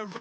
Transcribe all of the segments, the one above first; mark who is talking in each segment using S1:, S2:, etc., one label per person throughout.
S1: the...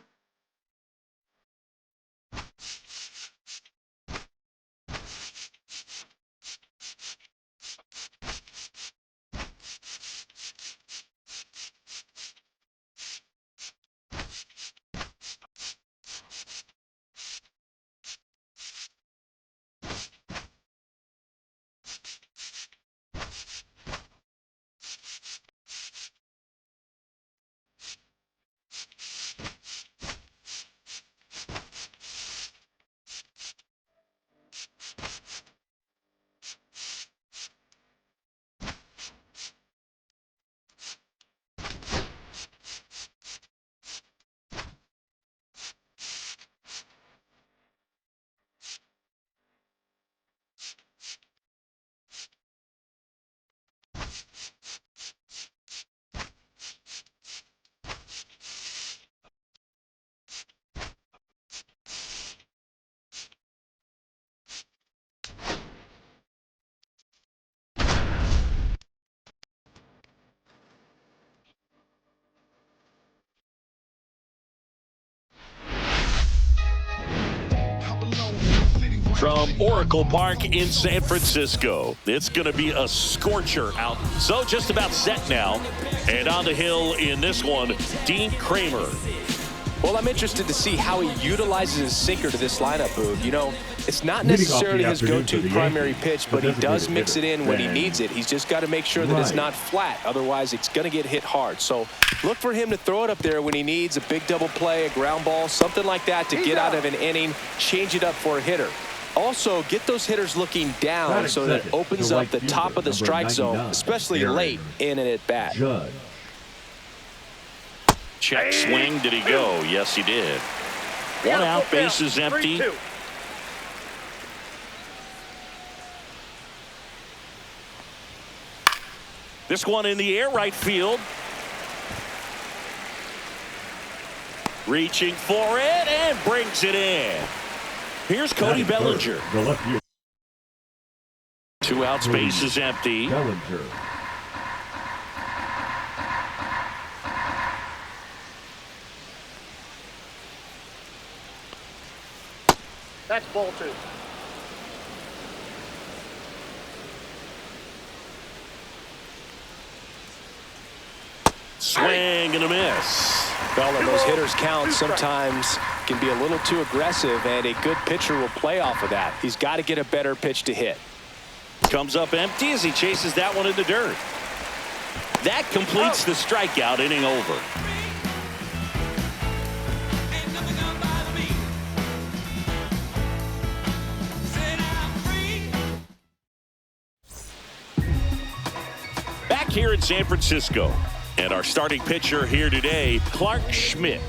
S2: From Oracle Park in San Francisco, it's going to be a scorcher out. So just about set now. And on the hill in this one, Dean Kramer.
S3: Well, I'm interested to see how he utilizes his sinker to this lineup, Boog. You know, it's not necessarily his go-to primary pitch, but he does mix it in when he needs it. He's just got to make sure that it's not flat. Otherwise, it's going to get hit hard. So look for him to throw it up there when he needs a big double play, a ground ball, something like that to get out of an inning, change it up for a hitter. Also, get those hitters looking down so that it opens up the top of the strike zone, especially late in an at-bat.
S2: Check swing. Did he go? Yes, he did. One out, base is empty. This one in the air, right field. Reaching for it and brings it in. Here's Cody Bellinger. Two outs, base is empty.
S4: Bellinger.
S5: That's ball two.
S2: Swing and a miss.
S3: Well, when those hitters count, sometimes can be a little too aggressive, and a good pitcher will play off of that. He's got to get a better pitch to hit.
S2: Comes up empty as he chases that one in the dirt. That completes the strikeout, inning over. Back here in San Francisco, and our starting pitcher here today, Clark Schmidt.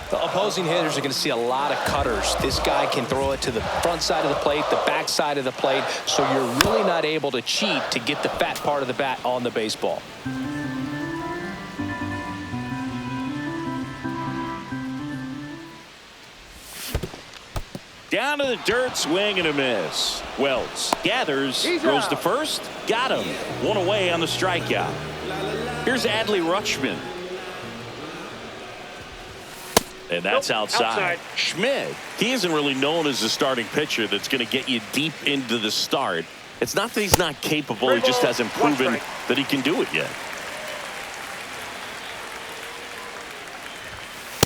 S3: The opposing hitters are going to see a lot of cutters. This guy can throw it to the front side of the plate, the back side of the plate, so you're really not able to cheat to get the fat part of the bat on the baseball.
S2: Down to the dirt, swing and a miss. Wells gathers, throws to first, got him. One away on the strikeout. Here's Adley Rutschman. And that's outside. Schmidt, he isn't really known as a starting pitcher that's going to get you deep into the start. It's not that he's not capable, he just hasn't proven that he can do it yet.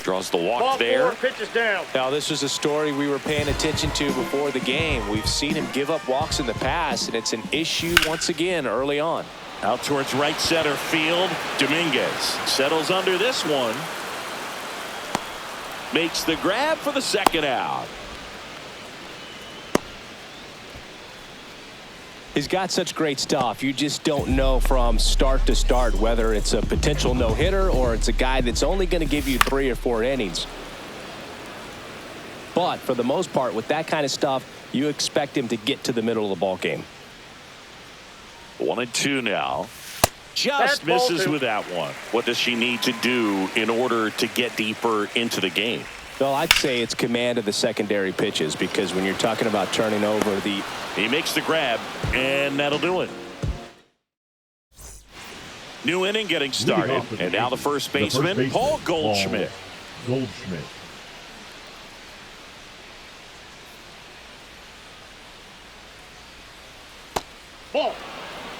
S2: Draws the walk
S5: Ball
S2: there.
S5: four, pitches down.
S3: Now, this was a story we were paying attention to before the game. We've seen him give up walks in the past, and it's an issue once again early on.
S2: Out towards right center field. Dominguez settles under this one. Makes the grab for the second out.
S3: He's got such great stuff. You just don't know from start to start whether it's a potential no-hitter or it's a guy that's only going to give you 3 or 4 innings. But for the most part, with that kind of stuff, you expect him to get to the middle of the ball game.
S2: 1-2 now. Just misses with that one. What does she need to do in order to get deeper into the game?
S3: Well, I'd say it's command of the secondary pitches, because when you're talking about turning over the...
S2: He makes the grab, and that'll do it. New inning getting started. And now the first baseman, Paul Goldschmidt.
S1: Goldschmidt.
S5: Ball.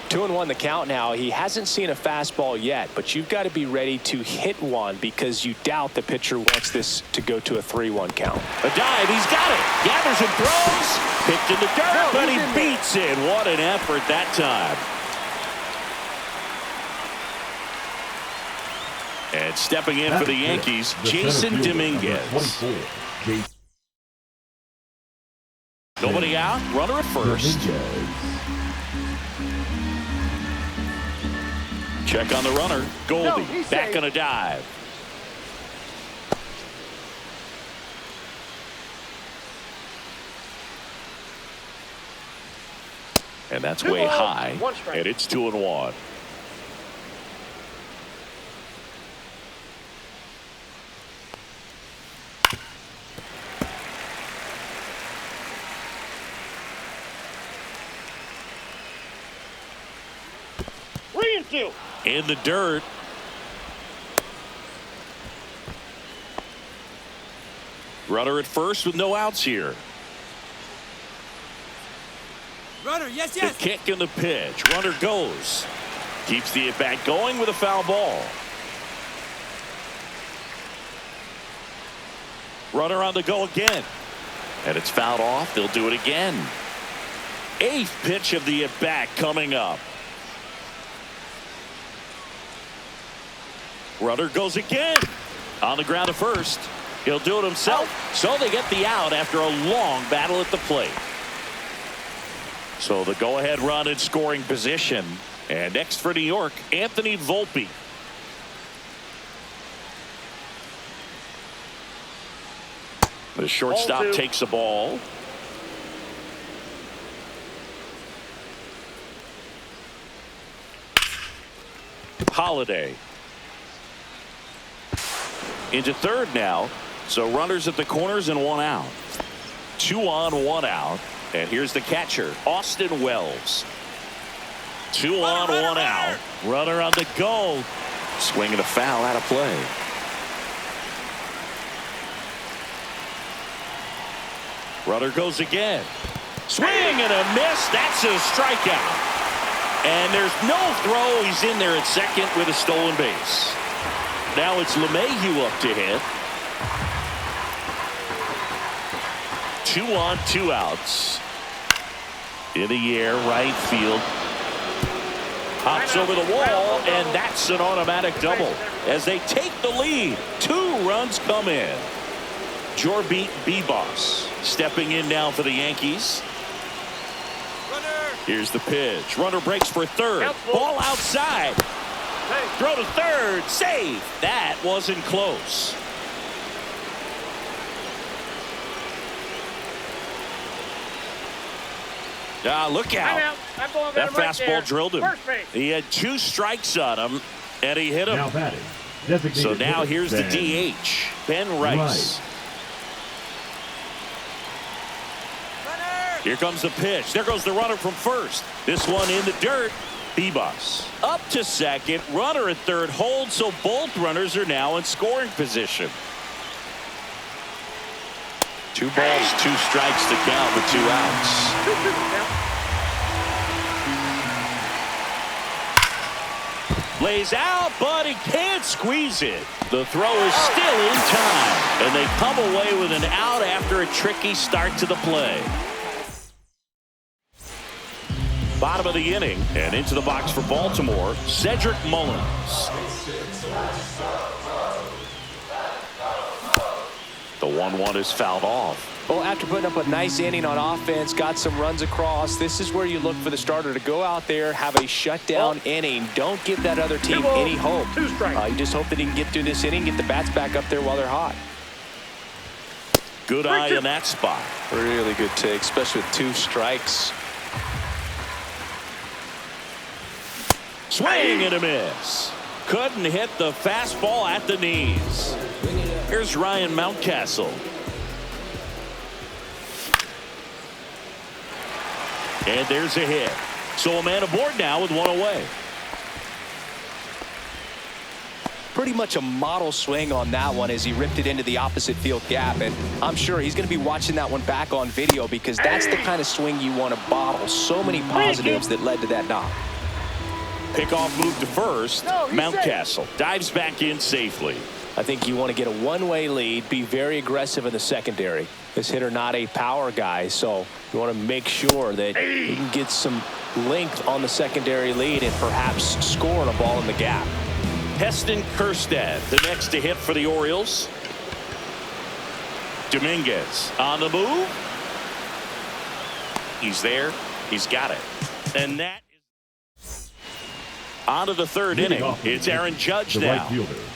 S3: 2-1 the count now. He hasn't seen a fastball yet, but you've got to be ready to hit one because you doubt the pitcher wants this to go to a 3-1 count.
S2: A dive, he's got it. Gathers and throws. Picked in the dirt, but he beats it. What an effort that time. And stepping in for the Yankees, Jason Dominguez. Nobody out, runner at first. Check on the runner. Goldie back on a dive. And that's way high. And it's 2-1. In the dirt. Runner at first with no outs here.
S4: Runner, yes.
S2: The kick and the pitch. Runner goes. Keeps the at-bat going with a foul ball. Runner on the go again. And it's fouled off. They'll do it again. 8th pitch of the at-bat coming up. Runner goes again. On the ground at first. He'll do it himself. So they get the out after a long battle at the plate. So the go-ahead run in scoring position. And next for New York, Anthony Volpe. The shortstop takes the ball. Holiday. Into third now. So runners at the corners and 1 out. 2 on, 1 out. And here's the catcher, Austin Wells. 2 on, 1 out. Runner on the go. Swinging a foul out of play. Runner goes again. Swing and a miss. That's a strikeout. And there's no throw. He's in there at second with a stolen base. Now it's LeMahieu up to hit. 2 on, 2 outs. In the air, right field. Hops over the wall, and that's an automatic double. As they take the lead, 2 runs come in. Jorbeat Bibas stepping in now for the Yankees. Here's the pitch. Runner breaks for third. Ball outside. Throw to third. Save. That wasn't close. Look out. That fastball drilled him. He had 2 strikes on him, and he hit him.
S1: Now batting.
S2: So now here's the DH, Ben Rice. Here comes the pitch. There goes the runner from first. This one in the dirt. Bibas up to second. Runner at third holds, so both runners are now in scoring position. 2 balls, 2 strikes to count with 2 outs. Lays out, but he can't squeeze it. The throw is still in time, and they come away with an out after a tricky start to the play. Bottom of the inning, and into the box for Baltimore, Cedric Mullins. The 1-1 is fouled off.
S3: Well, after putting up a nice inning on offense, got some runs across, this is where you look for the starter to go out there, have a shutdown inning. Don't give that other team any hope. You just hope that he can get through this inning, get the bats back up there while they're hot.
S2: Good eye in that spot.
S3: Really good take, especially with 2 strikes.
S2: Swing and a miss. Couldn't hit the fastball at the knees. Here's Ryan Mountcastle. And there's a hit. So a man aboard now with 1 away.
S3: pretty much a model swing on that one as he ripped it into the opposite field gap. And I'm sure he's going to be watching that one back on video because that's the kind of swing you want to bottle. So many positives that led to that knock.
S2: Pickoff move to first. Mountcastle dives back in safely.
S3: I think you want to get a one-way lead, be very aggressive in the secondary. This hitter not a power guy, so you want to make sure that you can get some length on the secondary lead and perhaps score a ball in the gap.
S2: Heston Kjerstad, the next to hit for the Orioles. Dominguez on the move. He's there. He's got it. And that is on to the third inning. It's Aaron Judge now.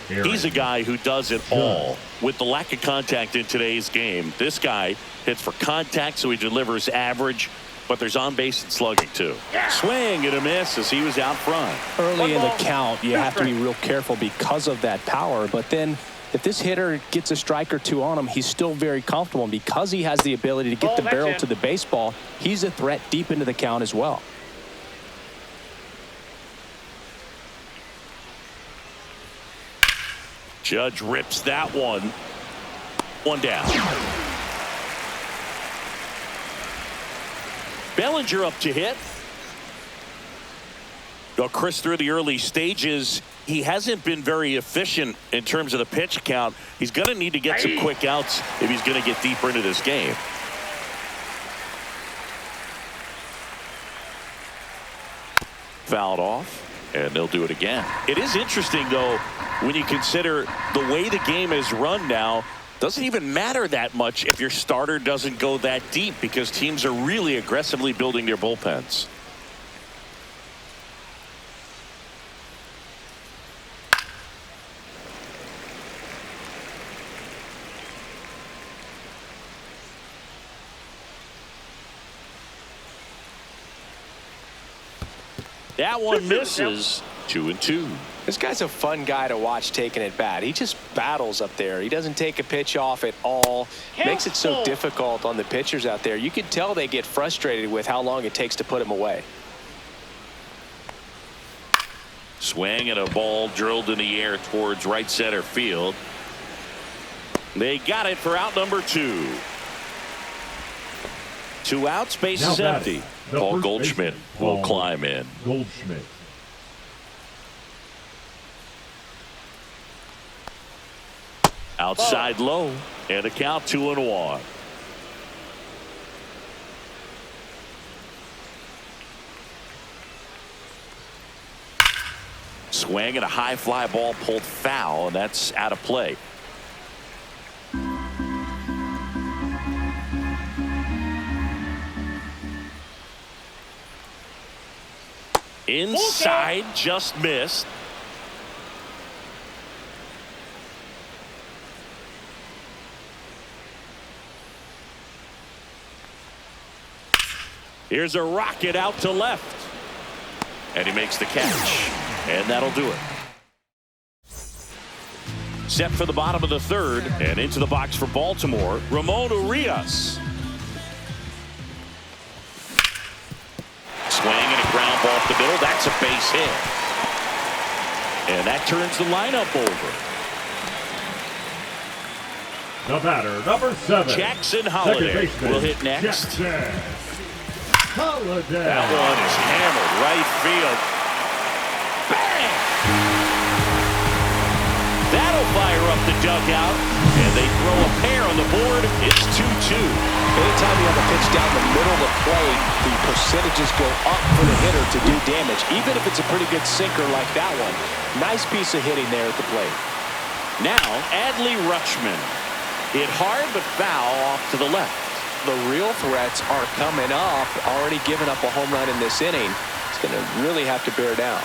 S2: He's a guy who does it all. With the lack of contact in today's game, this guy hits for contact, so he delivers average, but there's on base and slugging too. Swing and a miss as he was out front.
S3: Early in the count, you have to be real careful because of that power. But then if this hitter gets a strike or two on him, he's still very comfortable. And because he has the ability to get the barrel to the baseball, he's a threat deep into the count as well.
S2: Judge rips that one. One down. Bellinger up to hit. Well, Chris, through the early stages, he hasn't been very efficient in terms of the pitch count. He's going to need to get some quick outs if he's going to get deeper into this game. Fouled off, and they'll do it again. It is interesting, though, when you consider the way the game is run now. Doesn't even matter that much if your starter doesn't go that deep because teams are really aggressively building their bullpens. That one misses. 2-2.
S3: This guy's a fun guy to watch taking at bat. He just battles up there. He doesn't take a pitch off at all. Makes it so difficult on the pitchers out there. You can tell they get frustrated with how long it takes to put him away.
S2: Swing and a ball drilled in the air towards right center field. They got it for out number 2. 2 outs, base is empty. Paul Goldschmidt will climb in.
S1: Goldschmidt.
S2: Outside low, and a count 2-1. Swing and a high fly ball pulled foul, and that's out of play. Inside, just missed. Here's a rocket out to left. And he makes the catch. And that'll do it. Set for the bottom of the third. And into the box for Baltimore, Ramon Urias. Swing and a ground ball up the middle. That's a base hit. And that turns the lineup over.
S1: The batter, number 7.
S2: Jackson Holliday will hit next.
S1: Jackson Holliday.
S2: That one is hammered right field. Bang! That'll fire up the dugout, and they throw a pair on the board. It's 2-2.
S3: Anytime you have a pitch down the middle of the plate, the percentages go up for the hitter to do damage, even if it's a pretty good sinker like that one. Nice piece of hitting there at the plate.
S2: Now, Adley Rutschman. Hit hard but foul off to the left.
S3: The real threats are coming up. Already given up a home run in this inning. It's going to really have to bear down.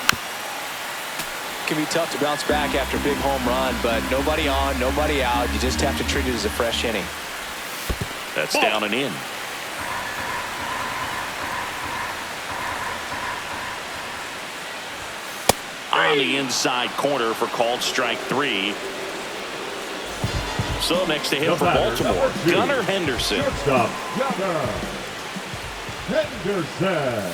S3: It can be tough to bounce back after a big home run, but nobody on, nobody out. You just have to treat it as a fresh inning.
S2: That's down and in. On the inside corner for called strike 3. So next to hit for Baltimore, Gunnar Henderson.
S1: Shortstop, Gunnar Henderson.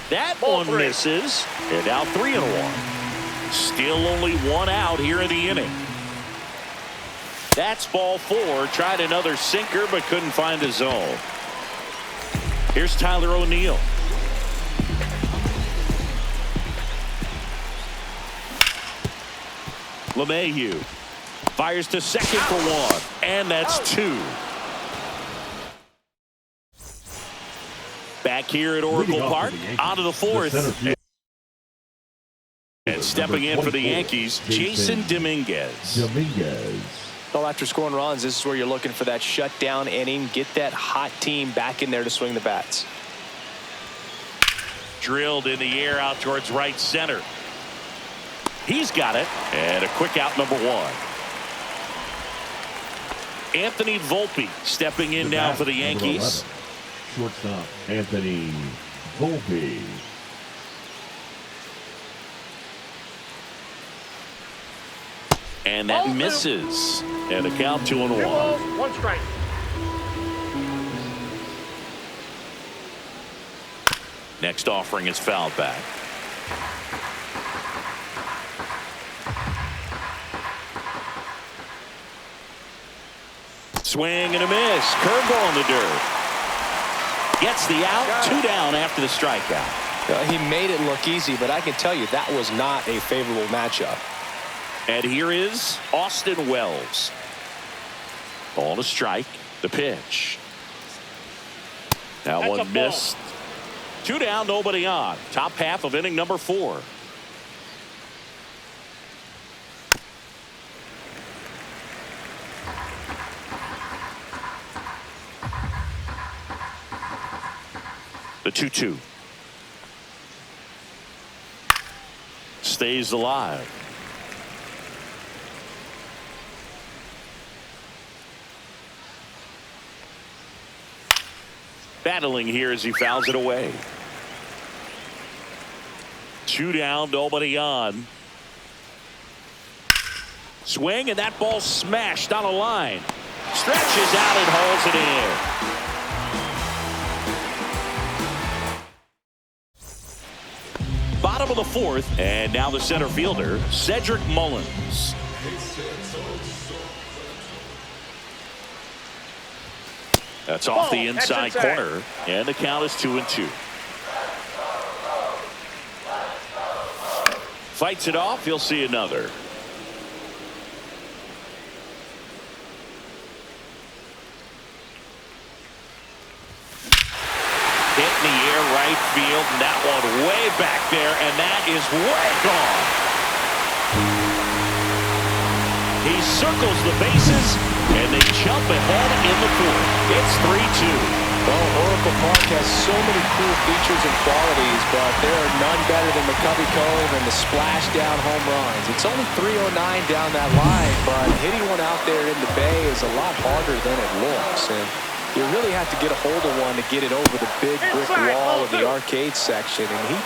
S2: That one misses, and now 3-1. Still only one out here in the inning. That's ball 4. Tried another sinker but couldn't find a zone. Here's Tyler O'Neill. LeMahieu fires to second for 1, and that's 2. Back here at Oracle Park, on to the 4th. And stepping in for the Yankees, Jason Dominguez.
S3: Well, after scoring runs, this is where you're looking for that shutdown inning. Get that hot team back in there to swing the bats.
S2: Drilled in the air out towards right center. He's got it. And a quick out, number 1. Anthony Volpe stepping in now for the Yankees.
S1: Shortstop Anthony Volpe.
S2: And that misses. And the count 2-1.
S5: 1 strike.
S2: Next offering is fouled back. Swing and a miss. Curveball in the dirt. Gets the out. 2 down after the strikeout.
S3: He made it look easy, but I can tell you that was not a favorable matchup.
S2: And here is Austin Wells. Ball to strike. The pitch. That
S5: That's
S2: one missed. 2 down, nobody on. Top half of inning number 4. The 2-2. Stays alive. Battling here as he fouls it away. 2 down, nobody on. Swing, and that ball smashed on a line. Stretches out and hauls it in. Bottom of the 4th, and now the center fielder, Cedric Mullins. That's off the inside corner, and the count is 2-2. Fights it off. He'll see another. Hit in the air right field, and that one way back there, and that is way gone. He circles the bases, and they jump ahead in the 4th. It's 3-2.
S3: Well, Oracle Park has so many cool features and qualities, but there are none better than McCovey Cove and the splash down home runs. It's only 309 down that line, but hitting one out there in the bay is a lot harder than it looks. And you really have to get a hold of one to get it over the big brick wall of the arcade section. And he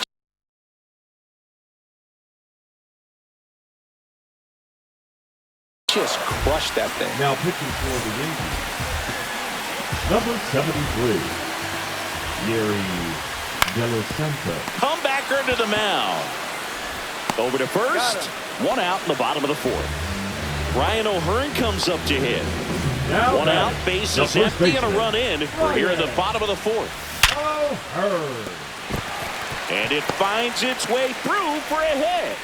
S3: just crushed that thing.
S1: Now pitching for the Yankees, number 73, Yeri De La Santa.
S2: Comebacker to the mound. Over to first. 1 out in the bottom of the 4th. Ryan O'Hearn comes up to hit.
S1: Now
S2: 1 out, bases empty, and a run in. We're here in the bottom of the 4th.
S1: O'Hearn.
S2: And it finds its way through for a hit.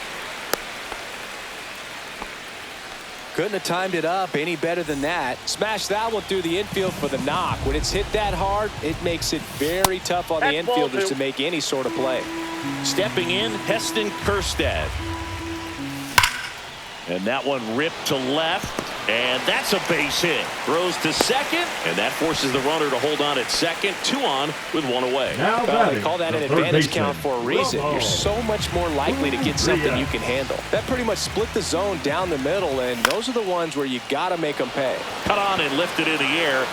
S3: Couldn't have timed it up any better than that. Smash that one through the infield for the knock. When it's hit that hard, it makes it very tough on the infielders to make any sort of play.
S2: Stepping in, Heston Kjerstad. And that one ripped to left. And that's a base hit. Throws to second, and that forces the runner to hold on at second. 2 on with 1 away.
S3: Well, they call that an advantage count for a reason. You're so much more likely to get something you can handle. That pretty much split the zone down the middle, and those are the ones where you got to make them pay.
S2: Cut on and lifted in the air.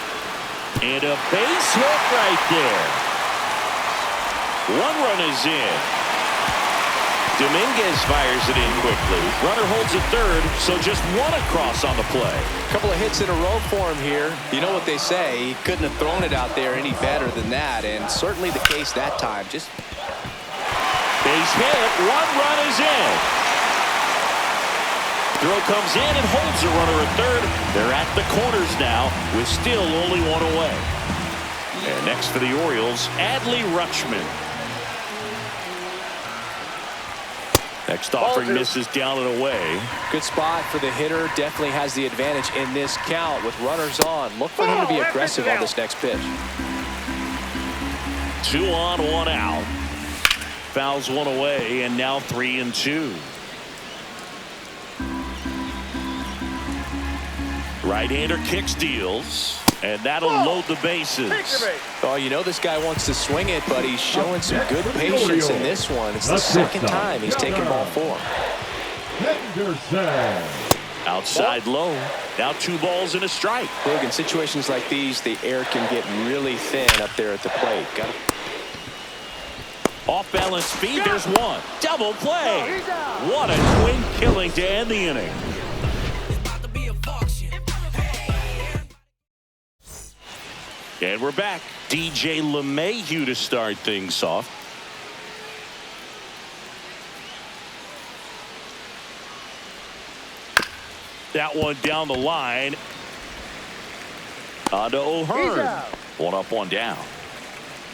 S2: And a base hit right there. 1 run is in. Dominguez fires it in quickly. Runner holds at third, so just 1 across on the play.
S3: A couple of hits in a row for him here. You know what they say, he couldn't have thrown it out there any better than that, and certainly the case that time. Just
S2: base hit, 1 run is in. throw comes in and holds the runner at third. They're at the corners now with still only one away. And next for the Orioles, Adley Rutschman. Next offering misses down and away.
S3: Good spot for the hitter. Definitely has the advantage in this count with runners on. Look for him to be aggressive on this next pitch.
S2: 2 on, 1 out. Fouls one away, and now 3-2. Right-hander kicks, deals, and that'll load the bases.
S3: Oh, you know this guy wants to swing it, but he's showing some good patience in this one. It's the second time he's taken ball 4.
S1: Henderson.
S2: Outside low. Now 2 balls and a strike.
S3: Big, in situations like these, the air can get really thin up there at the plate.
S2: Off balance speed, there's one. Double play. What a twin killing to end the inning. And we're back. DJ LeMahieu to start things off. That one down the line. On to O'Hearn. 1 up, 1 down.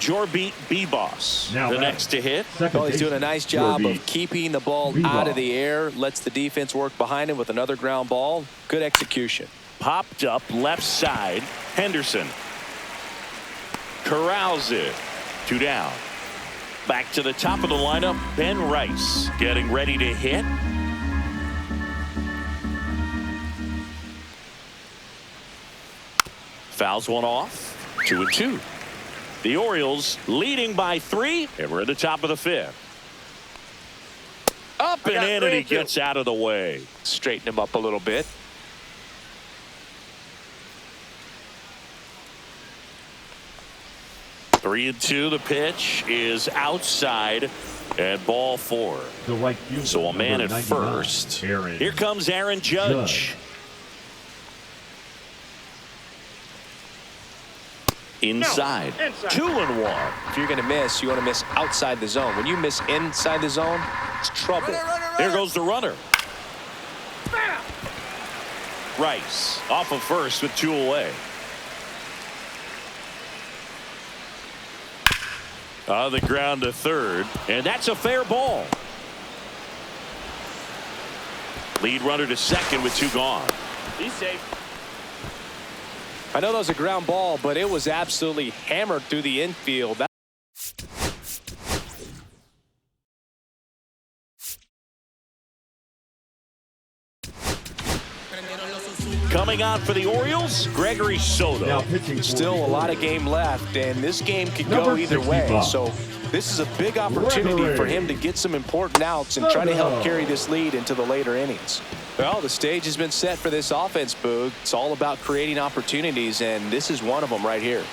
S2: Jorbeat Bebos, the next to hit.
S3: Oh, he's doing a nice job of keeping the ball out of the air. Lets the defense work behind him with another ground ball. Good execution.
S2: Popped up left side. Henderson corrals it. 2 down. Back to the top of the lineup. Ben Rice getting ready to hit. Fouls one off. 2-2. The Orioles leading by 3, and we're at the top of the 5th. Up and in, and he gets out of the way.
S3: Straighten him up a little bit.
S2: Three and 2. The pitch is outside and ball 4. So a man at first. Here comes Aaron Judge. Inside. 2-1.
S3: If you're going to miss, you want to miss outside the zone. When you miss inside the zone, it's trouble.
S2: There goes the runner. Rice off of first with 2 away. On the ground to third, and that's a fair ball. Lead runner to second with 2 gone. He's safe.
S3: I know that was a ground ball, but it was absolutely hammered through the infield.
S2: Coming on for the Orioles, Gregory Soto.
S3: Still a lot of game left, and this game could go either way. So this is a big opportunity for him to get some important outs and try to help carry this lead into the later innings. Well, the stage has been set for this offense, Boog. It's all about creating opportunities, and this is one of them right here.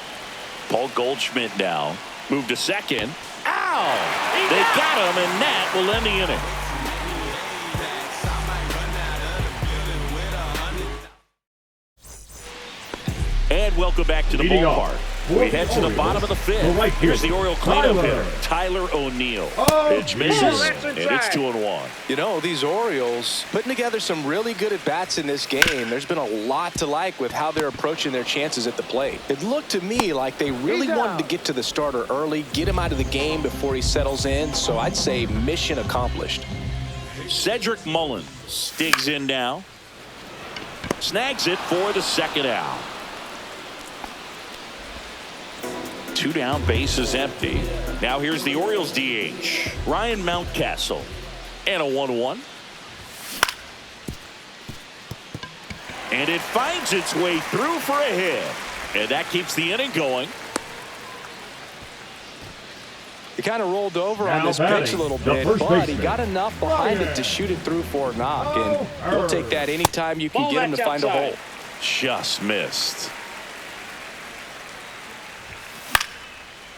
S2: Paul Goldschmidt now moved to second. Ow! They got him, and that will end the inning. And welcome back to the ballpark. We head to the bottom of the 5th. Here's the Oriole cleanup hitter, Tyler O'Neill. Pitch misses, and it's 2-1.
S3: You know, these Orioles putting together some really good at-bats in this game. There's been a lot to like with how they're approaching their chances at the plate. It looked to me like they really wanted to get to the starter early, get him out of the game before he settles in. So I'd say mission accomplished.
S2: Cedric Mullins digs in now. Snags it for the second out. 2 down, base is empty. Now here's the Orioles DH, Ryan Mountcastle. And a 1-1. And it finds its way through for a hit. And that keeps the inning going.
S3: He kind of rolled over on this pitch a little bit, but he got enough behind it to shoot it through for a knock. And he'll take that anytime you can get him to find a hole.
S2: Just missed.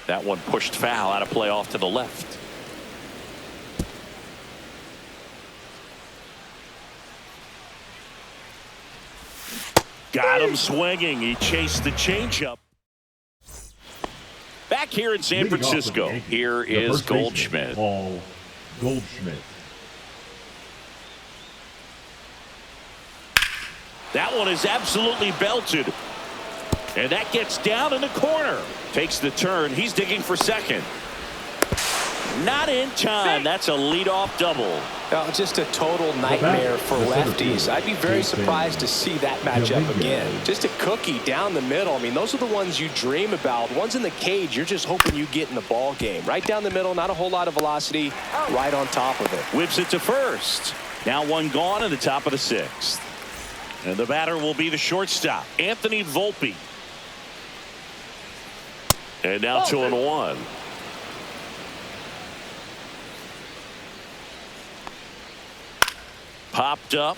S2: That one pushed foul out of play off to the left. Got him swinging. He chased the changeup. Back here in San Francisco, here is Goldschmidt.
S1: Paul Goldschmidt.
S2: That one is absolutely belted. And that gets down in the corner. Takes the turn. He's digging for second. Not in time. That's a leadoff double.
S3: Just a total nightmare for lefties. I'd be very surprised to see that matchup again. Just a cookie down the middle. I mean, those are the ones you dream about. Ones in the cage, you're just hoping you get in the ball game. Right down the middle, not a whole lot of velocity, right on top of it.
S2: Whips it to first. Now one gone in the top of the sixth. And the batter will be the shortstop, Anthony Volpe. And now 2-1. Popped up.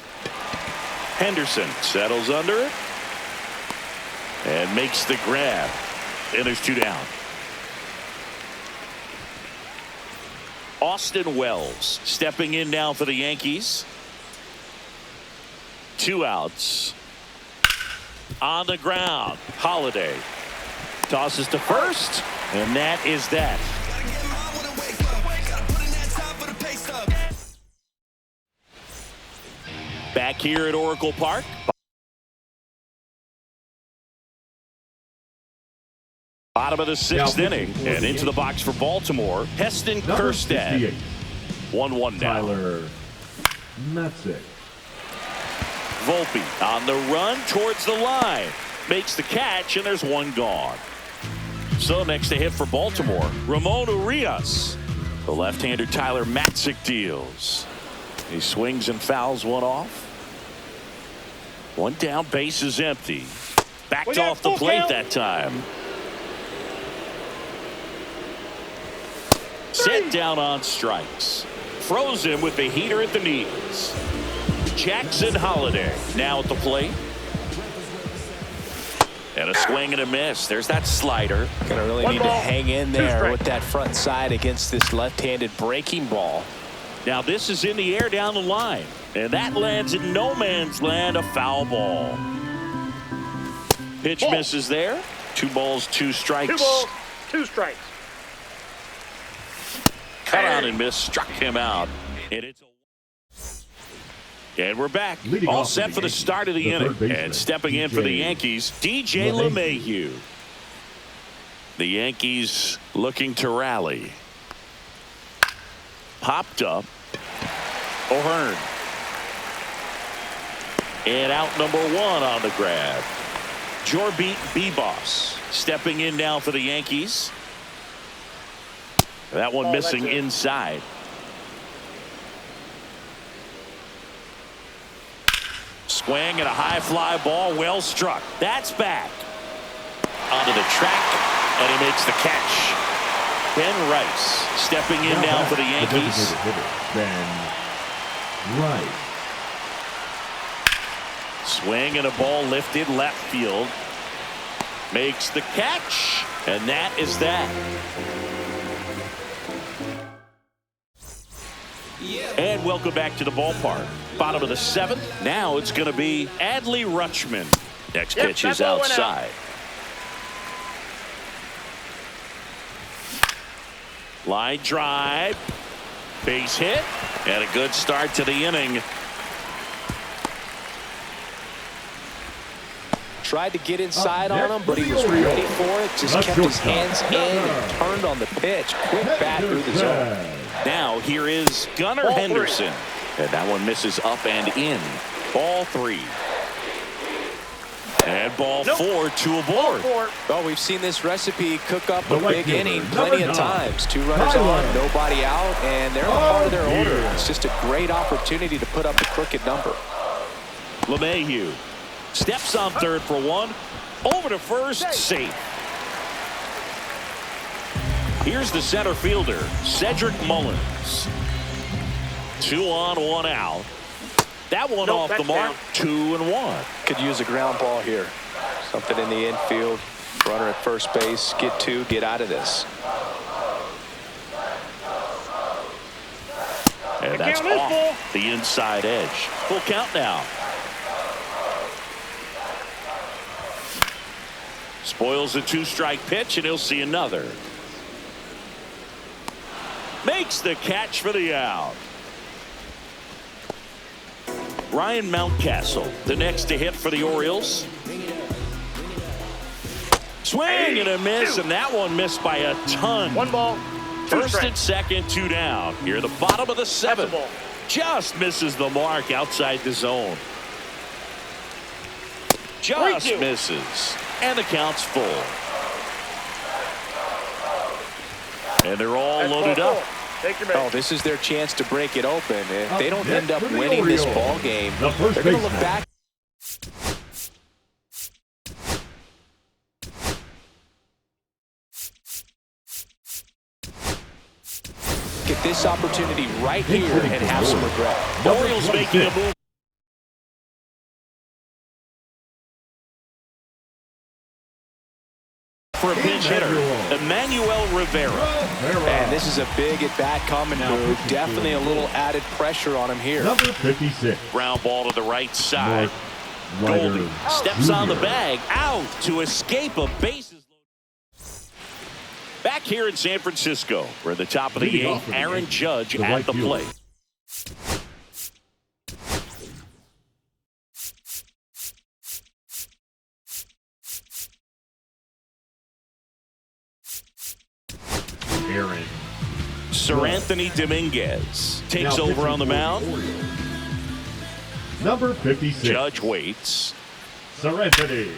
S2: Henderson settles under it and makes the grab. And there's 2 down. Austin Wells stepping in now for the Yankees. 2 outs. On the ground. Holiday tosses to first, and that is that. Back here at Oracle Park. Bottom of the 6th inning, and into the box for Baltimore, Heston Kjerstad. 1-1 now.
S1: Tyler Matzek.
S2: Volpe on the run towards the line. Makes the catch, and there's 1 gone. So next to hit for Baltimore, Ramon Urias. The left-hander Tyler Matzek deals. He swings and fouls one off. 1 down, base is empty. Backed off the plate that time. Set down on strikes. Frozen with the heater at the knees. Jackson Holiday now at the plate. And a swing and a miss. There's that slider.
S3: Gonna really need to hang in there with that front side against this left-handed breaking ball.
S2: Now this is in the air down the line. And that lands in no man's land, a foul ball. Pitch misses there. 2 balls, 2 strikes.
S5: 2 balls, 2 strikes.
S2: Cut out and miss, struck him out. And we're back. All set for the start of the inning. And stepping in for the Yankees, DJ LeMahieu. The Yankees looking to rally. Popped up. O'Hearn. And out number 1 on the grab. Jorbit Bibas stepping in now for the Yankees. That one missing inside. Swing and a high fly ball, well struck. That's back. Onto the track, and he makes the catch. Ben Rice stepping in now for the Yankees.
S1: Ben Rice.
S2: Swing and a ball lifted left field. Makes the catch, and that is that. And welcome back to the ballpark. Bottom of the 7th. Now it's going to be Adley Rutschman. Next pitch is outside. Line drive. Base hit. And a good start to the inning.
S3: Tried to get inside on him, but he was ready for it. Just kept his hands in and turned on the pitch. Quick bat through the zone.
S2: Now here is Gunnar Henderson. And that one misses up and in. Ball 3. And ball 4, 2 aboard.
S3: Well, we've seen this recipe cook up a big inning plenty of times. 2 runners on, nobody out, and they're in the heart of their order. It's just a great opportunity to put up a crooked number.
S2: LeMahieu steps on third for 1. Over to first, safe. Here's the center fielder, Cedric Mullins. 2 on, 1 out. That one off the mark. 2-1.
S3: Could use a ground ball here. Something in the infield. Runner at first base. Get 2. Get out of this.
S2: And that's off the inside edge. Full count now. Spoils a 2-strike pitch, and he'll see another. Makes the catch for the out. Ryan Mountcastle, the next to hit for the Orioles. Swing and a miss, and that one missed by a ton.
S5: 1 ball, 2
S2: First and second, 2 down. Here, the bottom of the 7th. Just misses the mark outside the zone. Just misses. And the count's full. And they're all loaded up.
S3: Oh, this is their chance to break it open. If they don't end up winning this ball game, they're going to look back. Get this opportunity right here and have some regret.
S2: The Orioles making a move. For a pinch hitter, Emmanuel Rivera.
S3: And this is a big at-bat coming through. Definitely a little added pressure on him here.
S1: Number 56.
S2: Ground ball to the right side. Goldie steps on the bag, out to escape a bases. Back here in San Francisco, we're at the top of the 8th. Aaron Judge at the plate.
S1: Aaron.
S2: Sir Anthony Dominguez takes over on the mound.
S1: Number 56.
S2: Judge waits.
S1: Sir Anthony.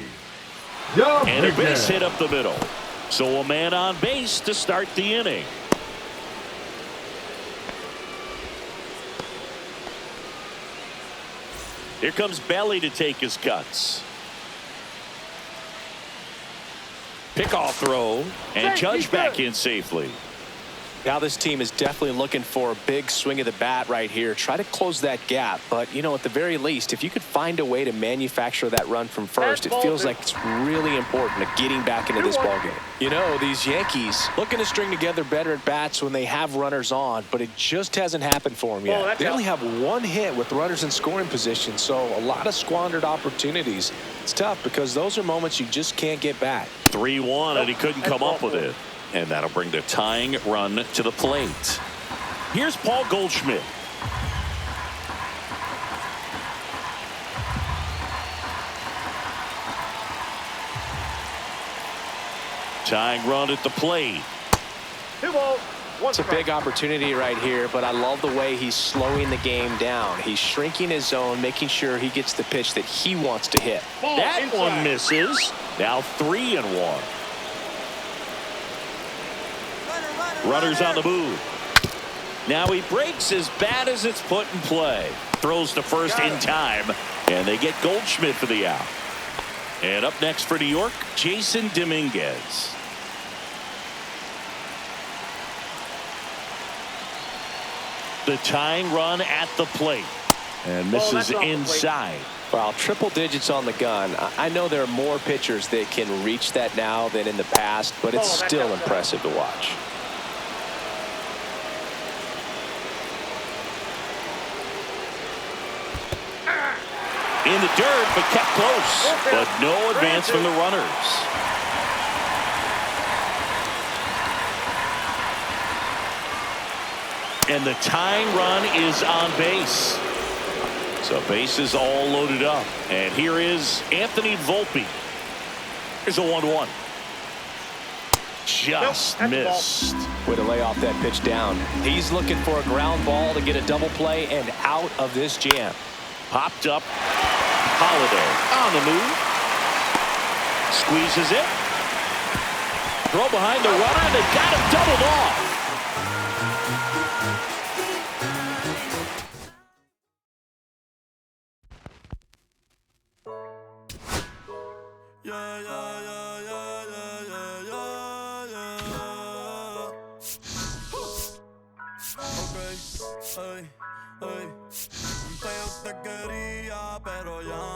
S2: And a base hit up the middle. So a man on base to start the inning. Here comes Belly to take his cuts. Pickoff throw, and Judge back in safely.
S3: Now this team is definitely looking for a big swing of the bat right here. Try to close that gap. But, you know, at the very least, if you could find a way to manufacture that run from first, it feels like it's really important to getting back into this ballgame. You know, these Yankees looking to string together better at bats when they have runners on, but it just hasn't happened for them yet. They only have 1 hit with runners in scoring position, so a lot of squandered opportunities. It's tough because those are moments you just can't get back.
S2: 3-1, and he couldn't come up with it. And that'll bring the tying run to the plate. Here's Paul Goldschmidt. Tying run at the plate.
S5: 2 balls, 1
S3: It's a big opportunity right here, but I love the way he's slowing the game down. He's shrinking his zone, making sure he gets the pitch that he wants to hit.
S2: That one misses. Now 3-1. Runners on the move. Now he breaks as bad as it's put in play. Throws to first in time, and they get Goldschmidt for the out. And up next for New York, Jason Dominguez. The tying run at the plate. And misses inside.
S3: Well, triple digits on the gun. I know there are more pitchers that can reach that now than in the past, but it's still impressive to watch.
S2: In the dirt, but kept close. But no advance from the runners. And the tying run is on base. So bases all loaded up. And here is Anthony Volpe. Here's a 1-1. Just missed.
S3: Way to lay off that pitch down. He's looking for a ground ball to get a double play and out of this jam.
S2: Popped up. Holiday on the move. Squeezes it. Throw behind the runner, and they got him doubled off.
S6: Antes yo te quería, pero ya